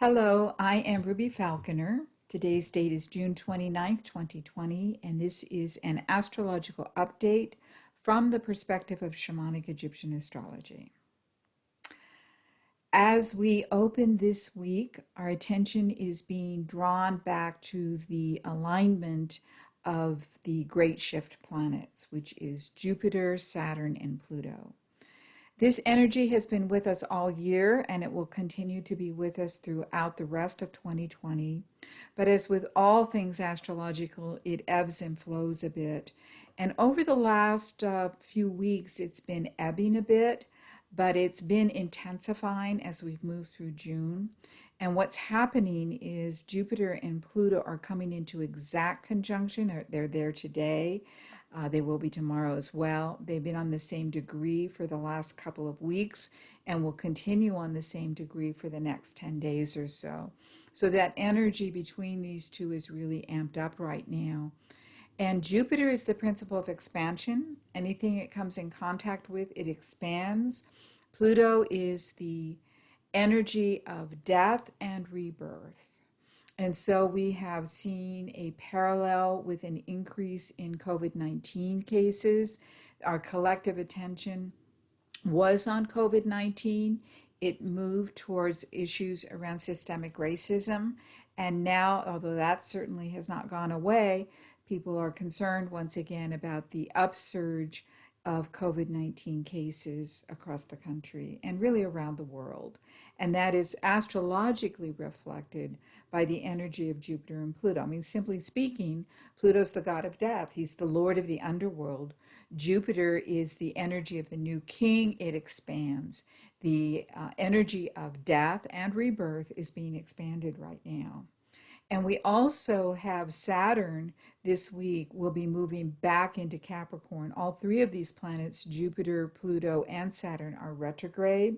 Hello, I am Ruby Falconer. Today's date is June 29th, 2020, and this is an astrological update from the perspective of Shamanic Egyptian Astrology. As we open this week, our attention is being drawn back to the alignment of the great shift planets, which is Jupiter, Saturn, and Pluto. This energy has been with us all year, and it will continue to be with us throughout the rest of 2020. But as with all things astrological, it ebbs and flows a bit. And over the last few weeks, it's been ebbing a bit, but it's been intensifying as we've moved through June. And what's happening is Jupiter and Pluto are coming into exact conjunction. They're there today. They will be tomorrow as well. They've been on the same degree for the last couple of weeks and will continue on the same degree for the next 10 days or so. So that energy between these two is really amped up right now. And Jupiter is the principle of expansion. Anything it comes in contact with, it expands. Pluto is the energy of death and rebirth. And so we have seen a parallel with an increase in COVID-19 cases. Our collective attention was on COVID-19. It moved towards issues around systemic racism. And now, although that certainly has not gone away, people are concerned once again about the upsurge of COVID-19 cases across the country and really around the world. And that is astrologically reflected by the energy of Jupiter and Pluto. I mean, simply speaking, Pluto's the god of death. He's the lord of the underworld. Jupiter is the energy of the new king. It expands. The energy of death and rebirth is being expanded right now. And we also have Saturn this week will be moving back into Capricorn. All three of these planets, Jupiter, Pluto, and Saturn, are retrograde.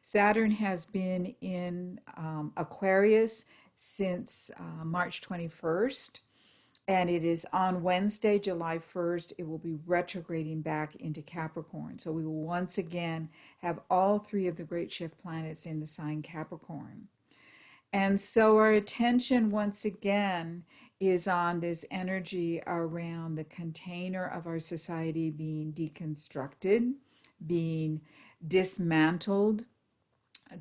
Saturn has been in Aquarius since March 21st. And it is on Wednesday, July 1st, it will be retrograding back into Capricorn. So we will once again have all three of the great shift planets in the sign Capricorn. And so our attention once again is on this energy around the container of our society being deconstructed, being dismantled,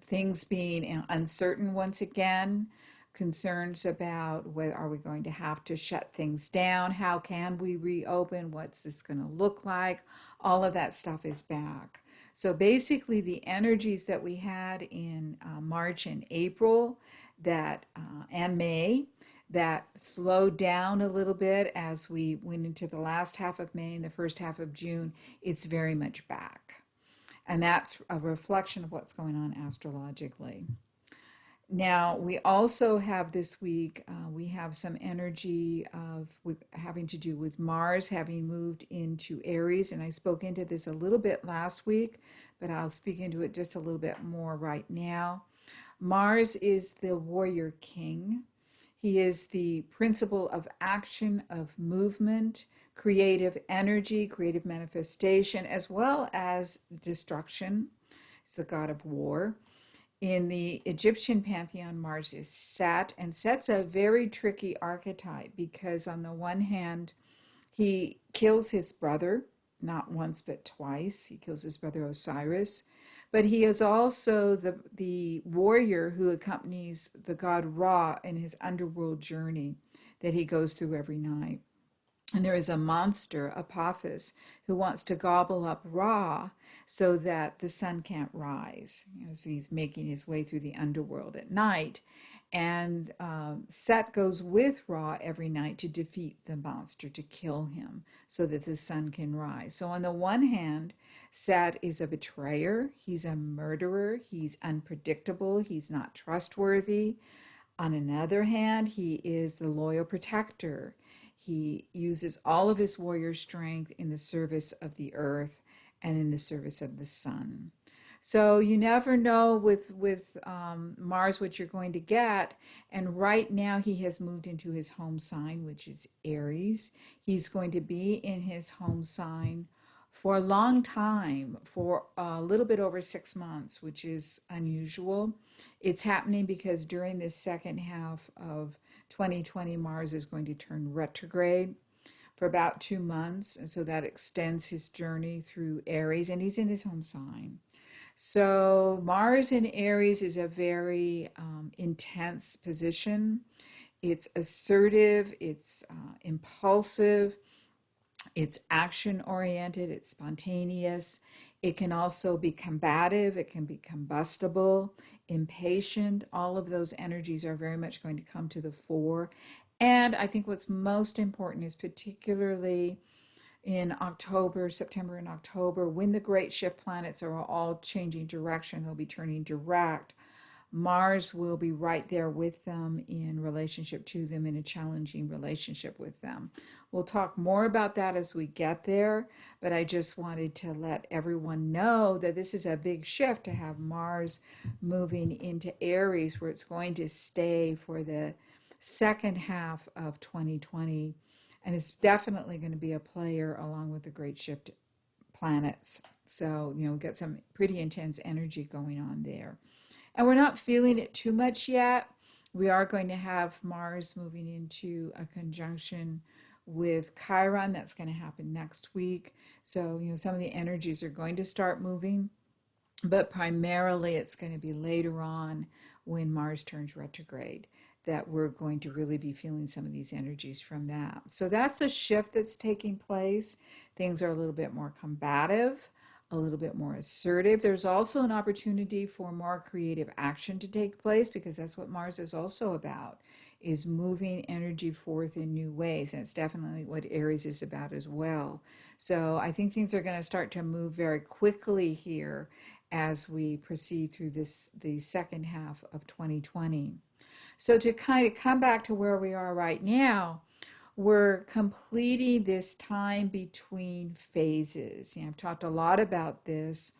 things being uncertain once again, concerns about whether are we going to have to shut things down, how can we reopen, what's this going to look like, all of that stuff is back. So basically the energies that we had in March and April that and May that slowed down a little bit as we went into the last half of May and the first half of June, it's very much back. And that's a reflection of what's going on astrologically. Now, we also have this week, we have some energy with having to do with Mars having moved into Aries. And I spoke into this a little bit last week, but I'll speak into it just a little bit more right now. Mars is the warrior king. He is the principle of action, of movement, creative energy, creative manifestation, as well as destruction. He's the god of war. In the Egyptian pantheon, Mars is Set, and Set's a very tricky archetype because on the one hand, he kills his brother, not once but twice. He kills his brother Osiris, but he is also the warrior who accompanies the god Ra in his underworld journey that he goes through every night. And there is a monster, Apophis, who wants to gobble up Ra so that the sun can't rise as he's making his way through the underworld at night. And Set goes with Ra every night to defeat the monster, to kill him so that the sun can rise. So on the one hand, Set is a betrayer, he's a murderer, he's unpredictable, he's not trustworthy. On another hand, he is the loyal protector. He uses all of his warrior strength in the service of the earth and in the service of the sun. So you never know with Mars what you're going to get. And right now he has moved into his home sign, which is Aries. He's going to be in his home sign for a long time, for a little bit over 6 months, which is unusual. It's happening because during this second half of 2020, Mars is going to turn retrograde for about 2 months. And so that extends his journey through Aries, and he's in his home sign. So Mars in Aries is a very intense position. It's assertive, it's impulsive, it's action oriented, it's spontaneous. It can also be combative, it can be combustible, impatient. All of those energies are very much going to come to the fore. And I think what's most important is particularly in October, September and October, when the great shift planets are all changing direction, they'll be turning direct. Mars will be right there with them in relationship to them, in a challenging relationship with them. We'll talk more about that as we get there, but I just wanted to let everyone know that this is a big shift to have Mars moving into Aries, where it's going to stay for the second half of 2020. And it's definitely going to be a player along with the great shift planets. So, get some pretty intense energy going on there. And we're not feeling it too much yet. We are going to have Mars moving into a conjunction with Chiron. That's going to happen next week. So, some of the energies are going to start moving, but primarily it's going to be later on when Mars turns retrograde that we're going to really be feeling some of these energies from that. So that's a shift that's taking place. Things are a little bit more combative, a little bit more assertive. There's also an opportunity for more creative action to take place, because that's what Mars is also about, is moving energy forth in new ways. And it's definitely what Aries is about as well. So I think things are going to start to move very quickly here as we proceed through the second half of 2020. So to kind of come back to where we are right now, we're completing this time between phases. I've talked a lot about this,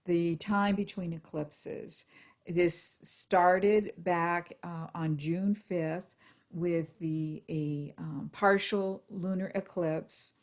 the time between eclipses. This started back on June 5th with a partial lunar eclipse.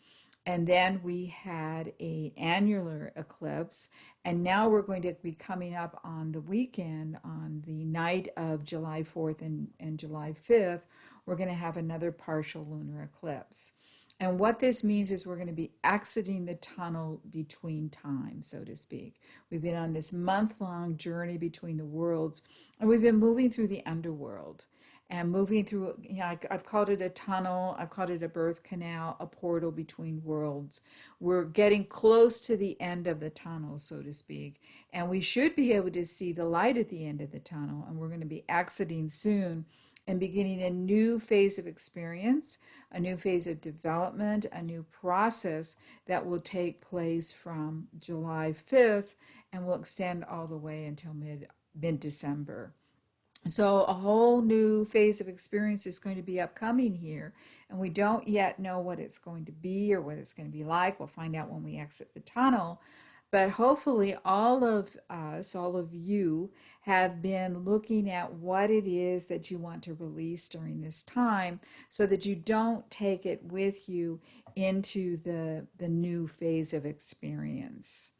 And then we had an annular eclipse, and now we're going to be coming up on the weekend, on the night of July 4th and July 5th, we're going to have another partial lunar eclipse. And what this means is we're going to be exiting the tunnel between time, so to speak. We've been on this month-long journey between the worlds, and we've been moving through the underworld. And moving through, I've called it a tunnel, I've called it a birth canal, a portal between worlds. We're getting close to the end of the tunnel, so to speak, and we should be able to see the light at the end of the tunnel, and we're going to be exiting soon and beginning a new phase of experience, a new phase of development, a new process that will take place from July 5th and will extend all the way until mid-December. So a whole new phase of experience is going to be upcoming here, and we don't yet know what it's going to be or what it's going to be like. We'll find out when we exit the tunnel. But hopefully all of us, all of you, have been looking at what it is that you want to release during this time, so that you don't take it with you into the new phase of experience.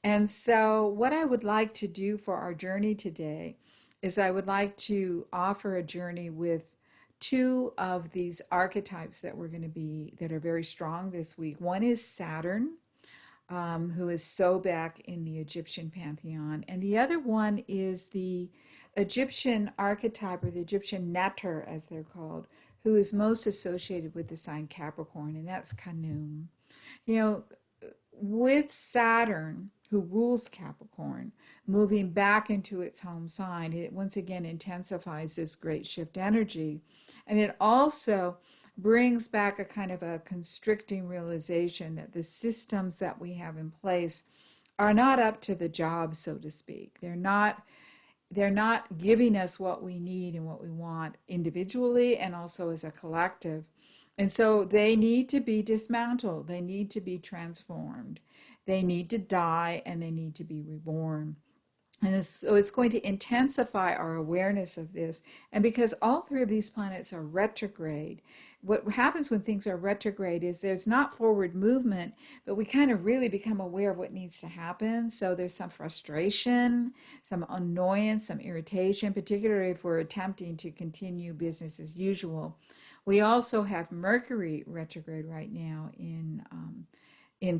And so what I would like to do for our journey today is I would like to offer a journey with two of these archetypes that are very strong this week. One is Saturn, who is Sobek in the Egyptian pantheon, and the other one is the Egyptian archetype, or the Egyptian Neter, as they're called, who is most associated with the sign Capricorn, and that's Khnum. You know, with Saturn, who rules Capricorn, moving back into its home sign, it once again intensifies this great shift energy. And it also brings back a kind of a constricting realization that the systems that we have in place are not up to the job, so to speak. They're not giving us what we need and what we want individually and also as a collective. And so they need to be dismantled. They need to be transformed. They need to die, and they need to be reborn. And so it's going to intensify our awareness of this. And because all three of these planets are retrograde, what happens when things are retrograde is there's not forward movement, but we kind of really become aware of what needs to happen. So there's some frustration, some annoyance, some irritation, particularly if we're attempting to continue business as usual. We also have Mercury retrograde right now in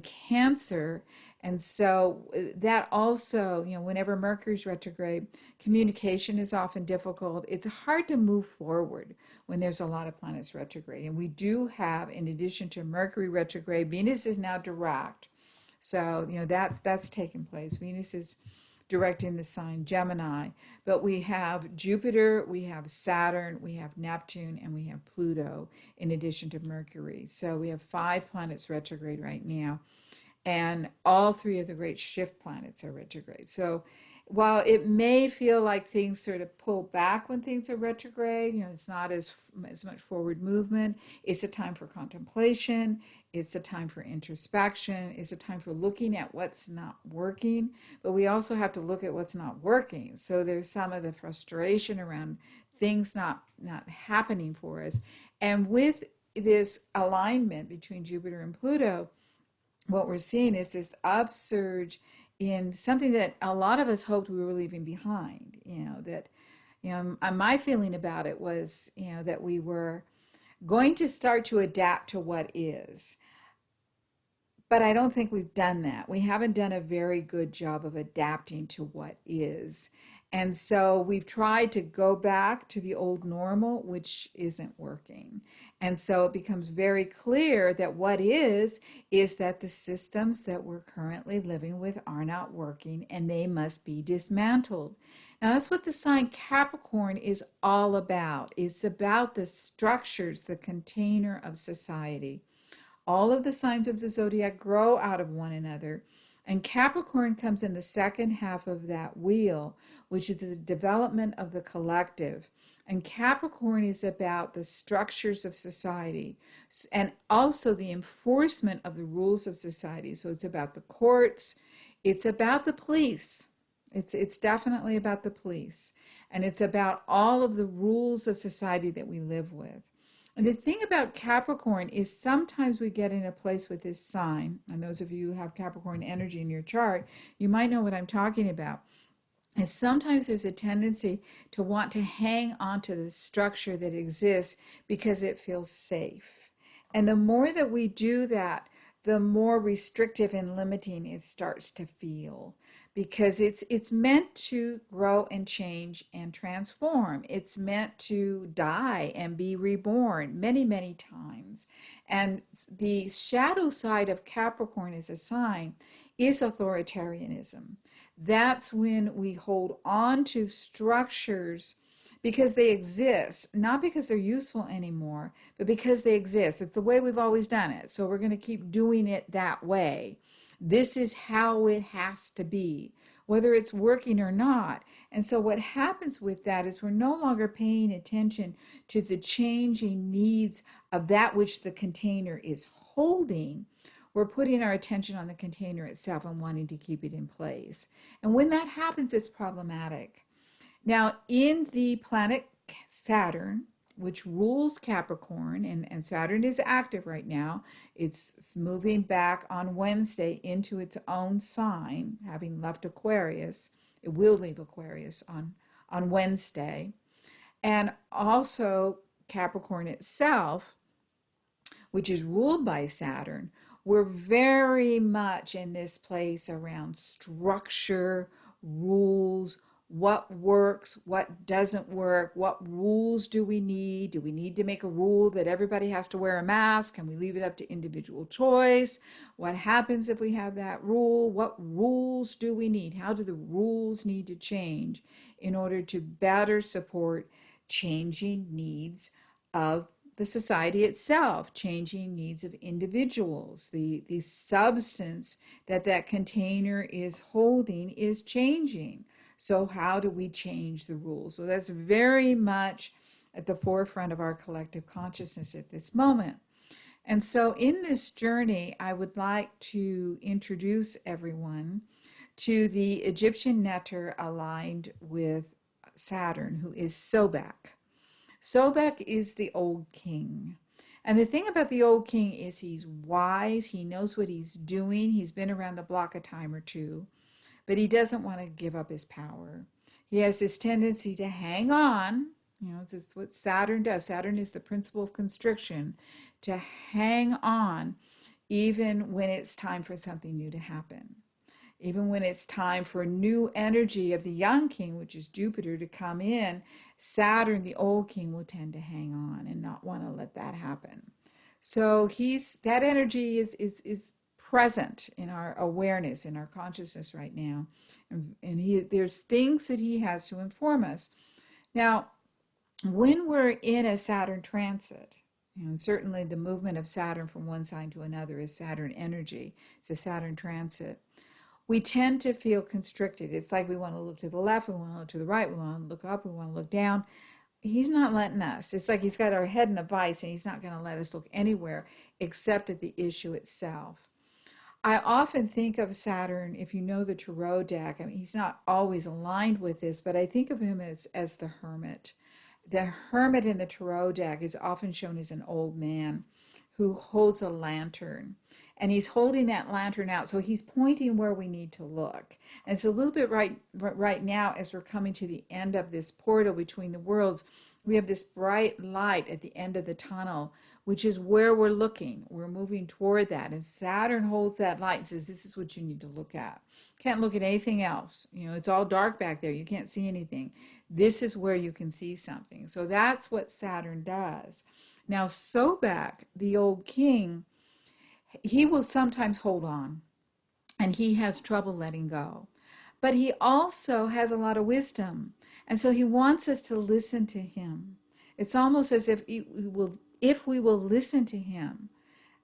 Cancer. And so that also, whenever Mercury's retrograde, communication is often difficult. It's hard to move forward when there's a lot of planets retrograde. And we do have, in addition to Mercury retrograde, Venus is now direct. So, that's taken place. Venus is directing the sign Gemini, but we have Jupiter, we have Saturn, we have Neptune, and we have Pluto in addition to Mercury. So we have 5 planets retrograde right now, and all 3 of the great shift planets are retrograde. So while it may feel like things sort of pull back when things are retrograde, it's not as much forward movement. It's a time for contemplation. It's a time for introspection. It's a time for looking at what's not working. But we also have to look at what's not working. So there's some of the frustration around things not happening for us. And with this alignment between Jupiter and Pluto, what we're seeing is this upsurge in something that a lot of us hoped we were leaving behind. My feeling about it was, that we were going to start to adapt to what is. But I don't think we've done that. We haven't done a very good job of adapting to what is. And so we've tried to go back to the old normal, which isn't working. And so it becomes very clear that what is that the systems that we're currently living with are not working and they must be dismantled. Now, that's what the sign Capricorn is all about. It's about the structures, the container of society. All of the signs of the zodiac grow out of one another. And Capricorn comes in the second half of that wheel, which is the development of the collective. And Capricorn is about the structures of society and also the enforcement of the rules of society. So it's about the courts, it's about the police. It's definitely about the police. And it's about all of the rules of society that we live with. And the thing about Capricorn is sometimes we get in a place with this sign, and those of you who have Capricorn energy in your chart, you might know what I'm talking about. And sometimes there's a tendency to want to hang on to the structure that exists because it feels safe. And the more that we do that, the more restrictive and limiting it starts to feel, because it's meant to grow and change and transform. It's meant to die and be reborn many, many times. And the shadow side of Capricorn as a sign is authoritarianism. That's when we hold on to structures because they exist, not because they're useful anymore, but because they exist. It's the way we've always done it. So we're going to keep doing it that way. This is how it has to be, whether it's working or not. And so what happens with that is we're no longer paying attention to the changing needs of that which the container is holding. We're putting our attention on the container itself and wanting to keep it in place. And when that happens, it's problematic. Now, in the planet Saturn, which rules Capricorn, and Saturn is active right now, it's moving back on Wednesday into its own sign, having left Aquarius. It will leave Aquarius on Wednesday. And also Capricorn itself, which is ruled by Saturn, we're very much in this place around structure, rules, what works, what doesn't work, what rules do we need? Do we need to make a rule that everybody has to wear a mask? Can we leave it up to individual choice? What happens if we have that rule? What rules do we need? How do the rules need to change in order to better support changing needs of the society itself, changing needs of individuals? The substance that container is holding is changing. So how do we change the rules? So that's very much at the forefront of our collective consciousness at this moment. And so in this journey, I would like to introduce everyone to the Egyptian netter aligned with Saturn, who is Sobek. Sobek is the old king. And the thing about the old king is he's wise, he knows what he's doing, he's been around the block a time or two, but he doesn't want to give up his power. He has this tendency to hang on. It's what Saturn does. Saturn is the principle of constriction, to hang on even when it's time for something new to happen. Even when it's time for new energy of the young king, which is Jupiter, to come in, Saturn, the old king, will tend to hang on and not want to let that happen. So that energy is present in our awareness, in our consciousness right now. And there's things that he has to inform us. Now, when we're in a Saturn transit, certainly the movement of Saturn from one sign to another is Saturn energy. It's a Saturn transit. We tend to feel constricted. It's like we want to look to the left, we want to look to the right, we want to look up, we want to look down. He's not letting us. It's like he's got our head in a vice and he's not going to let us look anywhere except at the issue itself. I often think of Saturn, if you know the tarot deck, I mean, he's not always aligned with this, but I think of him as the hermit. The hermit in the tarot deck is often shown as an old man who holds a lantern. And he's holding that lantern out, so he's pointing where we need to look. And it's a little bit right now, as we're coming to the end of this portal between the worlds, we have this bright light at the end of the tunnel, which is where we're looking. We're moving toward that. And Saturn holds that light and says, this is what you need to look at. Can't look at anything else. It's all dark back there. You can't see anything. This is where you can see something. So that's what Saturn does. Now, Sobek, the old king, he will sometimes hold on, and he has trouble letting go. But he also has a lot of wisdom, and so he wants us to listen to him. It's almost as if we will listen to him,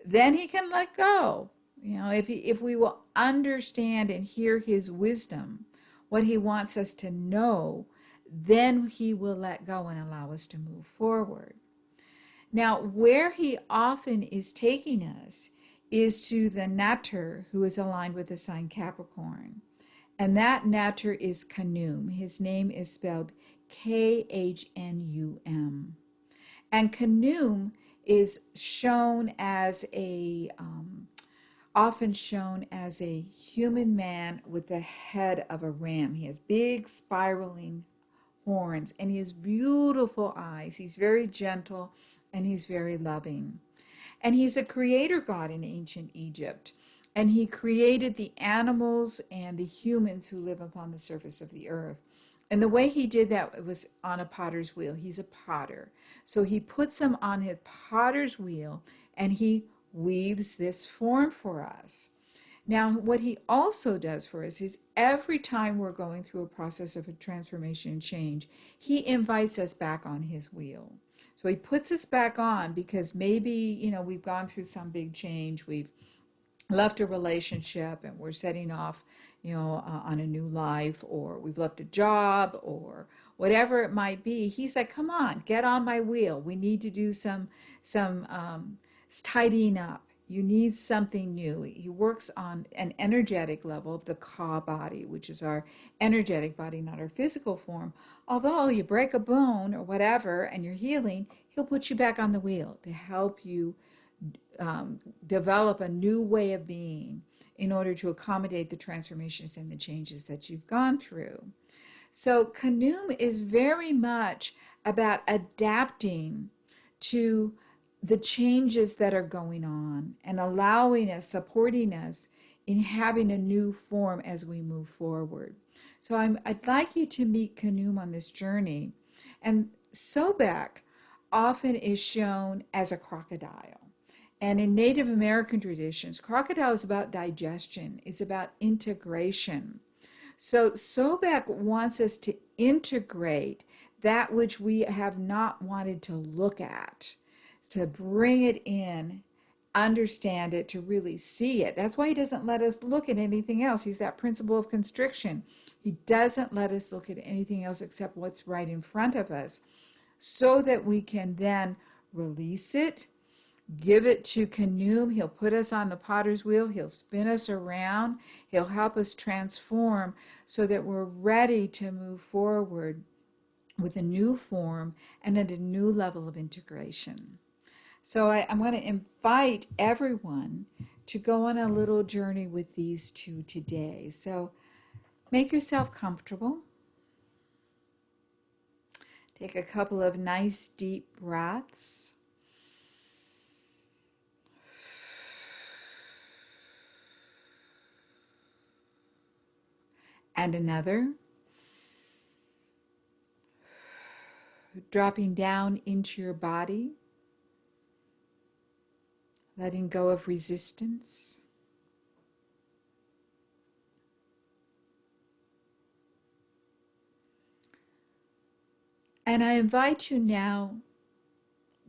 then he can let go. If we will understand and hear his wisdom, what he wants us to know, then he will let go and allow us to move forward. Now, where he often is taking us is to the netter, who is aligned with the sign Capricorn. And that netter is Khnum. His name is spelled Khnum. And Khnum is often shown as a human man with the head of a ram. He has big spiraling horns and he has beautiful eyes. He's very gentle and he's very loving. And he's a creator god in ancient Egypt. And he created the animals and the humans who live upon the surface of the earth. And the way he did that was on a potter's wheel. He's a potter. So he puts them on his potter's wheel and he weaves this form for us. Now, what he also does for us is every time we're going through a process of a transformation and change, he invites us back on his wheel. So he puts us back on because maybe, we've gone through some big change. We've left a relationship and we're setting off, on a new life, or we've left a job or whatever it might be. He's like, come on, get on my wheel. We need to do some tidying up. You need something new. He works on an energetic level of the Ka body, which is our energetic body, not our physical form. Although you break a bone or whatever and you're healing, he'll put you back on the wheel to help you develop a new way of being in order to accommodate the transformations and the changes that you've gone through. So Khnum is very much about adapting to the changes that are going on and allowing us, supporting us in having a new form as we move forward. So I'd like you to meet Khnum on this journey. And Sobek often is shown as a crocodile. And in Native American traditions, crocodile is about digestion. It's about integration. So Sobek wants us to integrate that which we have not wanted to look at, to bring it in, understand it, to really see it. That's why he doesn't let us look at anything else. He's that principle of constriction. He doesn't let us look at anything else except what's right in front of us so that we can then release it, give it to Khnum. He'll put us on the potter's wheel. He'll spin us around. He'll help us transform so that we're ready to move forward with a new form and at a new level of integration. So I'm going to invite everyone to go on a little journey with these two today. So make yourself comfortable. Take a couple of nice deep breaths. And another. Dropping down into your body. Letting go of resistance. And I invite you now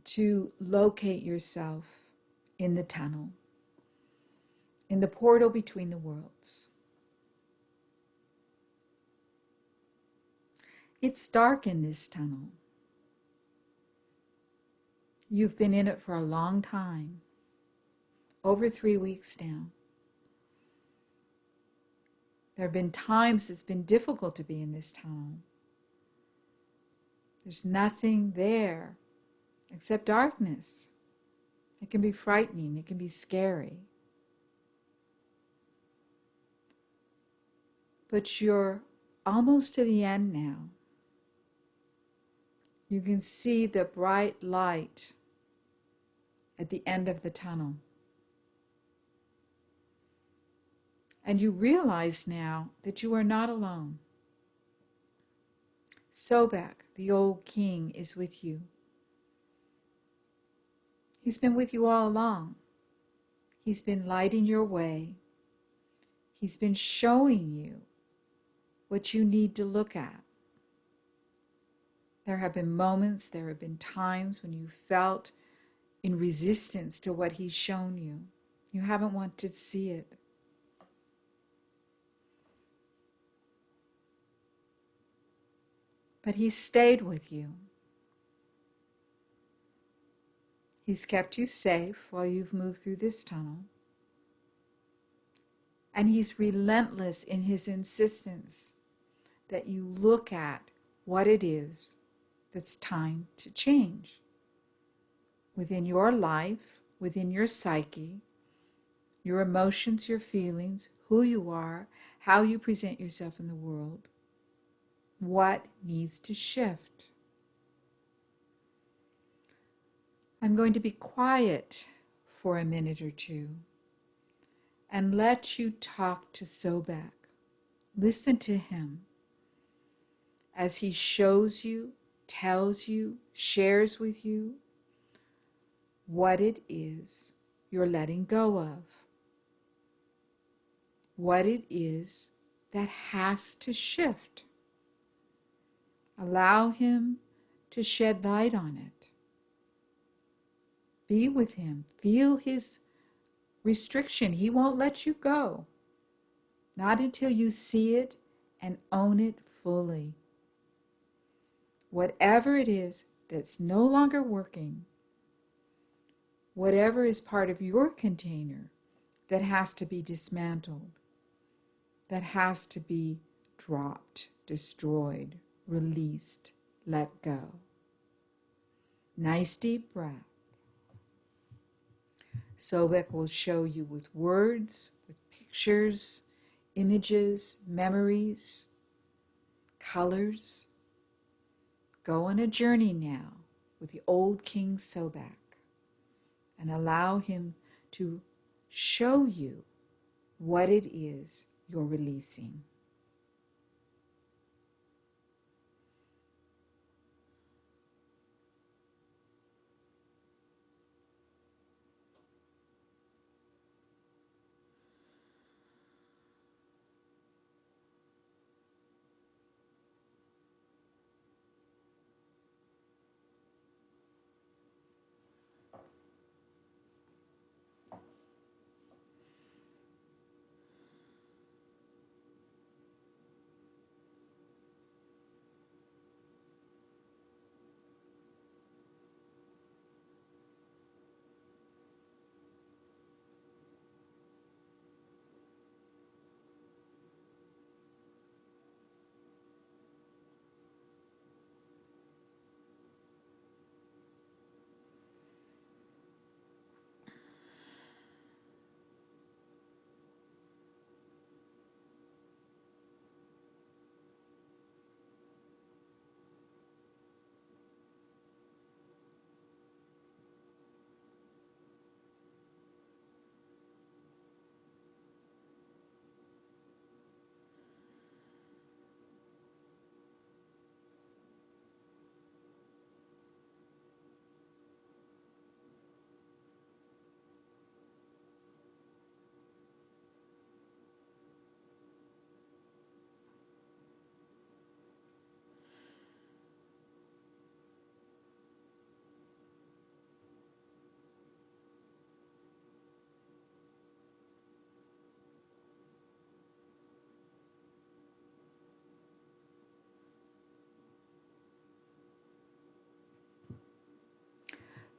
to locate yourself in the tunnel, in the portal between the worlds. It's dark in this tunnel. You've been in it for a long time, over 3 weeks now. There have been times it's been difficult to be in this tunnel. There's nothing there except darkness. It can be frightening. It can be scary. But you're almost to the end now. You can see the bright light at the end of the tunnel. And you realize now that you are not alone. Sobek, the old king, is with you. He's been with you all along. He's been lighting your way. He's been showing you what you need to look at. There have been moments, there have been times when you felt in resistance to what he's shown you. You haven't wanted to see it. But he stayed with you. He's kept you safe while you've moved through this tunnel. And he's relentless in his insistence that you look at what it is that's time to change within your life, within your psyche, your emotions, your feelings, who you are, how you present yourself in the world, what needs to shift. I'm going to be quiet for a minute or two and let you talk to Sobek. Listen to him as he shows you, tells you, shares with you what it is you're letting go of, what it is that has to shift. Allow him to shed light on it. Be with him. Feel his restriction. He won't let you go. Not until you see it and own it fully. Whatever it is that's no longer working, whatever is part of your container that has to be dismantled, that has to be dropped, destroyed, released, let go. Nice deep breath. Sobek will show you with words, with pictures, images, memories, colors. Go on a journey now with the old King Sobek and allow him to show you what it is you're releasing.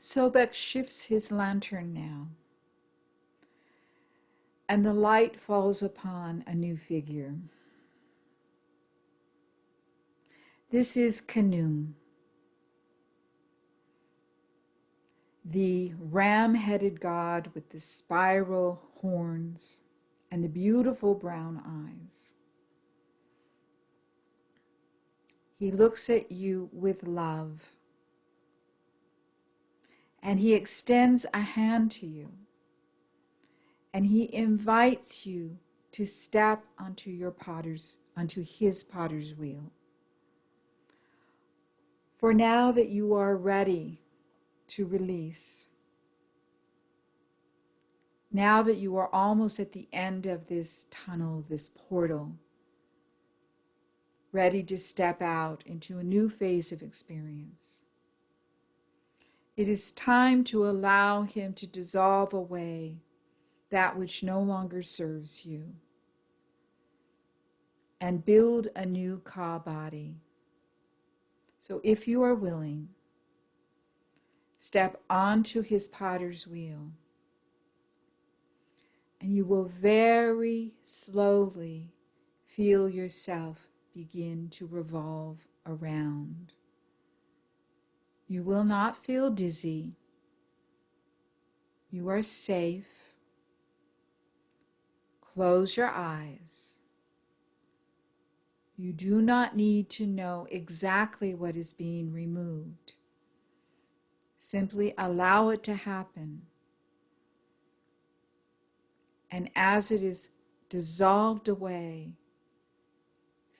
Sobek shifts his lantern now, and the light falls upon a new figure. This is Khnum, the ram-headed god with the spiral horns and the beautiful brown eyes. He looks at you with love, and he extends a hand to you, and he invites you to step onto his potter's wheel. For now that you are ready to release, now that you are almost at the end of this tunnel, this portal, ready to step out into a new phase of experience, it is time to allow him to dissolve away that which no longer serves you and build a new Ka body. So if you are willing, step onto his potter's wheel, and you will very slowly feel yourself begin to revolve around. You will not feel dizzy. You are safe. Close your eyes. You do not need to know exactly what is being removed. Simply allow it to happen. And as it is dissolved away,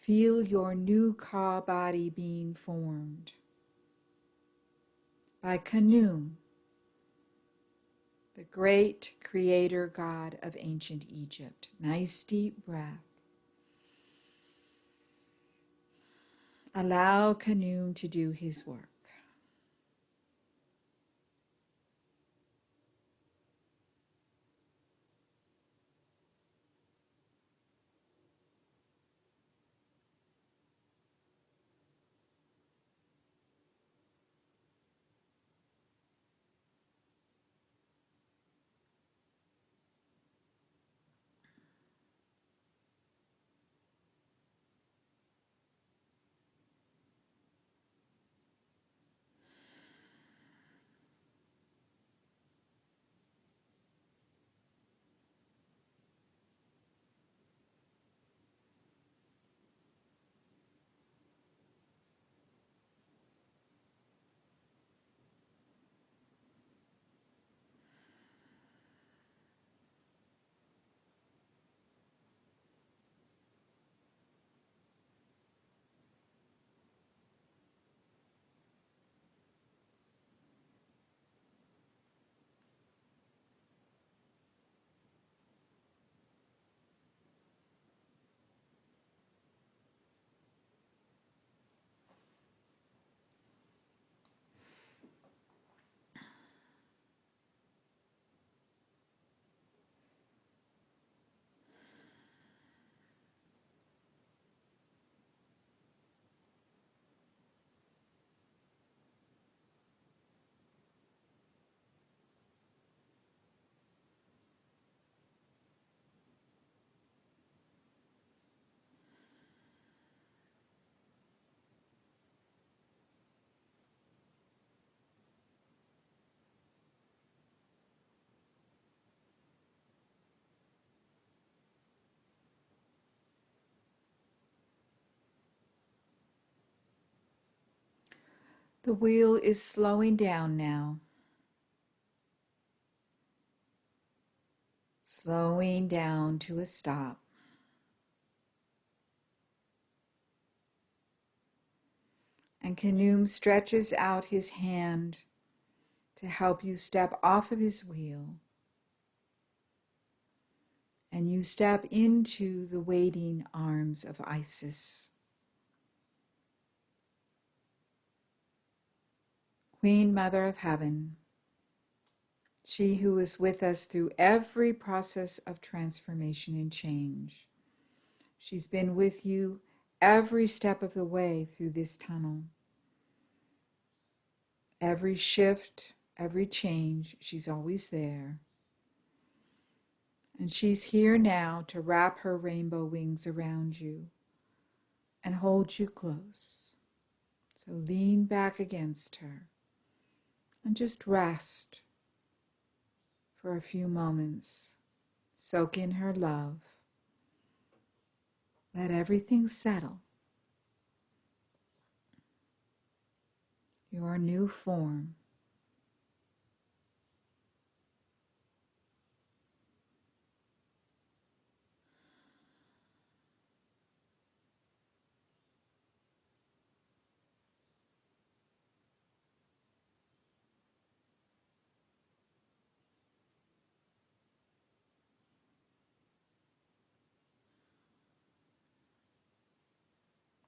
feel your new Ka body being formed by Khnum, the great creator god of ancient Egypt. Nice deep breath. Allow Khnum to do his work. The wheel is slowing down now. Slowing down to a stop. And Khnum stretches out his hand to help you step off of his wheel. And you step into the waiting arms of Isis. Queen Mother of Heaven, she who is with us through every process of transformation and change. She's been with you every step of the way through this tunnel. Every shift, every change. She's always there. And she's here now to wrap her rainbow wings around you and hold you close. So lean back against her and just rest for a few moments. Soak in her love. Let everything settle. Your new form.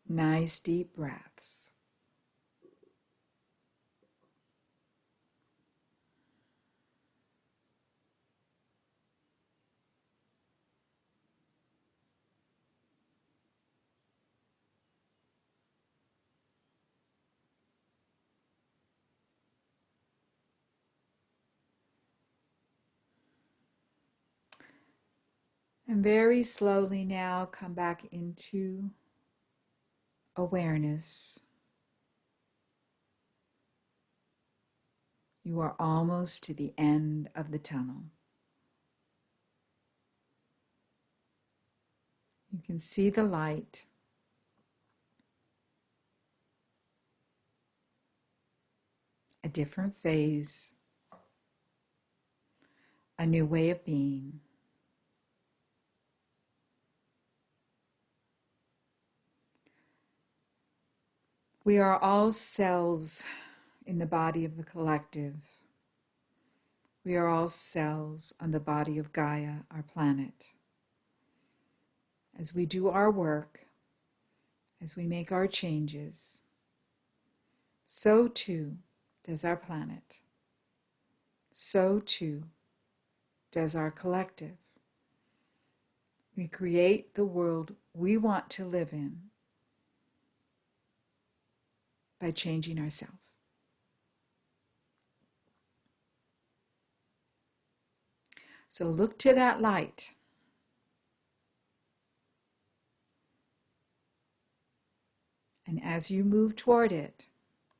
Nice deep breaths. And very slowly now come back into awareness. You are almost to the end of the tunnel. You can see the light. A different phase. A new way of being. We are all cells in the body of the collective. We are all cells on the body of Gaia, our planet. As we do our work, as we make our changes, so too does our planet. So too does our collective. We create the world we want to live in by changing ourselves. So look to that light. And as you move toward it,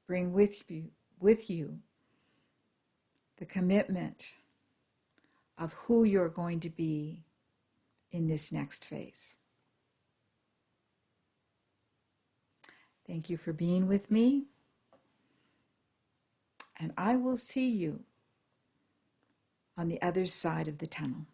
bring with you the commitment of who you're going to be in this next phase. Thank you for being with me, and I will see you on the other side of the tunnel.